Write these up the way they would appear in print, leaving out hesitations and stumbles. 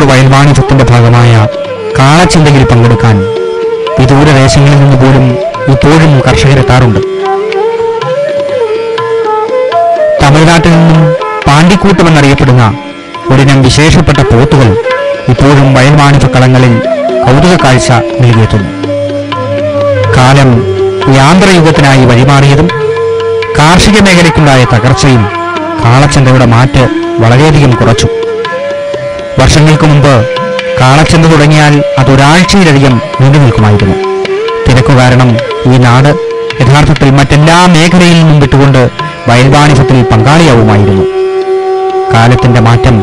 ഓമല്ലൂർ വയൽവാണിജ്യത്തിന്റെ ഭാഗമായ കാളച്ചന്തയിൽ പങ്കെടുക്കാൻ വിദൂര ദേശങ്ങളിൽ നിന്ന് പോലും ഇപ്പോഴും കർഷകരെത്താറുണ്ട്. തമിഴ്നാട്ടിൽ നിന്നും പാണ്ടിക്കൂട്ടമെന്നറിയപ്പെടുന്ന ഒരിനം വിശേഷപ്പെട്ട പോത്തുകൾ ഇപ്പോഴും വയൽവാണിജ്യ കളങ്ങളിൽ കൗതുക കാഴ്ച നൽകിയെത്തുന്നു. കാലം യാന്ത്രയുഗത്തിനായി വഴിമാറിയതും കാർഷിക മേഖലയ്ക്കുണ്ടായ തകർച്ചയും കാളച്ചന്തയുടെ മാറ്റ് വളരെയധികം കുറച്ചു. വർഷങ്ങൾക്ക് മുമ്പ് കാളച്ചന്ത തുടങ്ങിയാൽ അതൊരാഴ്ചയിലധികം നീണ്ടു നിൽക്കുമായിരുന്നു. തിരക്കു കാരണം ഈ നാട് യഥാർത്ഥത്തിൽ മറ്റെല്ലാ മേഖലയിൽ നിന്നും വിട്ടുകൊണ്ട് വയൽവാണിജ്യത്തിൽ പങ്കാളിയാവുമായിരുന്നു. കാലത്തിന്റെ മാറ്റം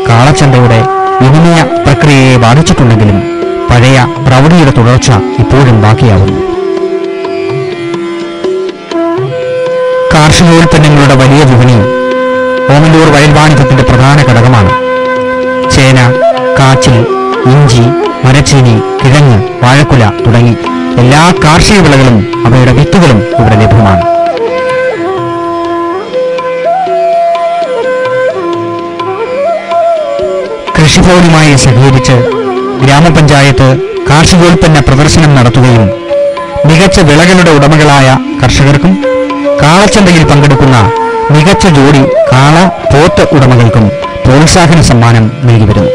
കാളച്ചന്തയുടെ വിനിമയ പ്രക്രിയയെ ബാധിച്ചിട്ടുണ്ടെങ്കിലും പഴയ പ്രൗഢിയുടെ തുടർച്ച ഇപ്പോഴും ബാക്കിയാവുന്നു. കാർഷികോൽപ്പന്നങ്ങളുടെ വലിയ വിപണി ഓമല്ലൂർ വയൽവാണിജ്യത്തിന്റെ പ്രധാന ഘടകമാണ്. ചേന, കാച്ചിൽ, ഇഞ്ചി, മരച്ചീനി, കിഴങ്ങ്, വാഴക്കുല തുടങ്ങി എല്ലാ കാർഷിക വിളകളും അവയുടെ വിത്തുകളും ഇവിടെ ലഭ്യമാണ്. കൃഷിഭവനുമായി സഹകരിച്ച് ഗ്രാമപഞ്ചായത്ത് കാർഷികോൽപ്പന്ന പ്രദർശനം നടത്തുകയും മികച്ച വിളകളുടെ ഉടമകളായ കർഷകർക്കും കാളച്ചന്തയിൽ പങ്കെടുക്കുന്ന മികച്ച ജോഡി കാള പോത്ത് ഉടമകൾക്കും പ്രോത്സാഹന സമ്മാനം നൽകിവരുന്നു.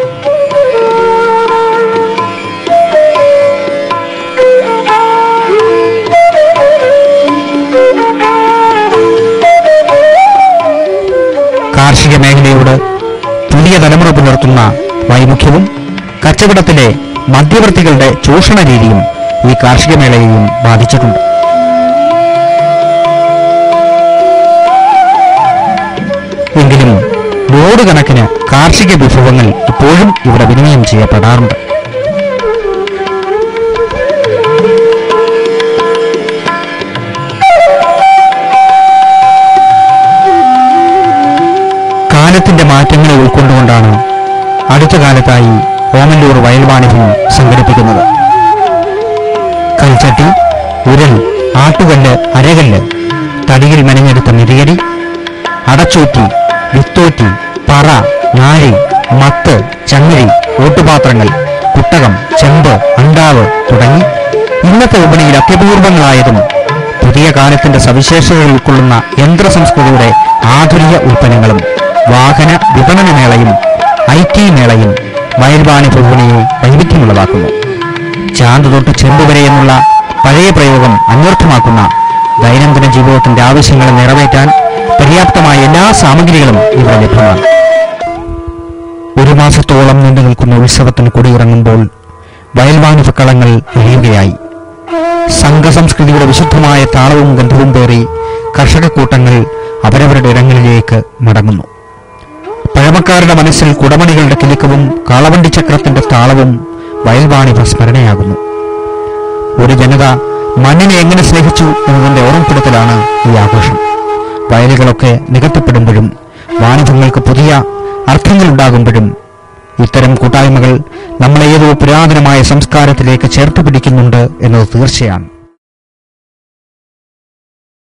കാർഷിക മേഖലയോട് പുതിയ തലമുറ പുലർത്തുന്ന വൈമുഖ്യവും കച്ചവടത്തിലെ മധ്യവർത്തികളുടെ ചൂഷണ രീതിയും ഈ കാർഷിക മേളയെയും ബാധിച്ചിട്ടുണ്ട്. എങ്കിലും ലോഡ് കണക്കിന് കാർഷിക വിഭവങ്ങൾ ഇപ്പോഴും ഇവിടെ വിനിമയം ചെയ്യപ്പെടാറുണ്ട്. കാലത്തിന്റെ മാറ്റങ്ങളെ ഉൾക്കൊണ്ടുകൊണ്ടാണ് അടുത്ത കാലത്തായി ഓമല്ലൂർ വയൽവാണിജ്യം സംഘടിപ്പിക്കുന്നത്. കൽച്ചട്ടി, ഉരൽ, ആട്ടുകല്ല്, അരകല്ല്, തടിയിൽ മെനഞ്ഞെടുത്ത മിതിയടി, അടച്ചൂറ്റി, വിത്തോറ്റി, പറ, നാഴി, മത്ത്, ചങ്ങരി, ഓട്ടുപാത്രങ്ങൾ, കുട്ടകം, ചെമ്പ്, അണ്ടാവ് തുടങ്ങി ഇന്നത്തെ വിപണിയിൽ അത്യപൂർവങ്ങളായതും പുതിയ കാലത്തിന്റെ സവിശേഷതകൾ ഉൾക്കൊള്ളുന്ന യന്ത്രസംസ്കൃതിയുടെ ആധുനിക ഉൽപ്പന്നങ്ങളും വാഹന വിപണന മേളയും IT മേളയും വയൽവാണിജ്യ വിപണിയെ വൈവിധ്യമുള്ളതാക്കുന്നു. ചാന്ത് തൊട്ട് ചെമ്പ് വരെ എന്നുള്ള പഴയ പ്രയോഗം അന്വർത്ഥമാക്കുന്ന ദൈനംദിന ജീവിതത്തിന്റെ ആവശ്യങ്ങൾ നിറവേറ്റാൻ പര്യാപ്തമായ എല്ലാ സാമഗ്രികളും ഇവിടെ ലഭ്യമാണ്. ഒരു മാസത്തോളം നീണ്ടു നിൽക്കുന്ന ഉത്സവത്തിന് കൊടിയിറങ്ങുമ്പോൾ വയൽവാണിജ്യ കളങ്ങൾ എഴിയുകയായി. സംഘസംസ്കൃതിയുടെ വിശുദ്ധമായ താളവും ഗന്ധവും പേറി കർഷക കൂട്ടങ്ങൾ അവരവരുടെ ഇടങ്ങളിലേക്ക് മടങ്ങുന്നു. പഴമക്കാരുടെ മനസ്സിൽ കുടമണികളുടെ കിലുക്കവും കാളവണ്ടി ചക്രത്തിന്റെ താളവും വയൽവാണിജ്യ സ്മരണയാകുന്നു. ഒരു ജനത മണ്ണിനെ എങ്ങനെ സ്നേഹിച്ചു എന്നതിന്റെ ഓർമ്മപ്പെടുത്തലാണ് ഈ ആഘോഷം. വയലുകളൊക്കെ നികത്തപ്പെടുമ്പോഴും വാണിജ്യങ്ങൾക്ക് പുതിയ അർത്ഥങ്ങളുണ്ടാകുമ്പോഴും ഇത്തരം കൂട്ടായ്മകൾ നമ്മളെ ഏതോ പുരാതനമായ സംസ്കാരത്തിലേക്ക് ചേർത്ത് പിടിക്കുന്നുണ്ട് എന്നത് തീർച്ചയാണ്.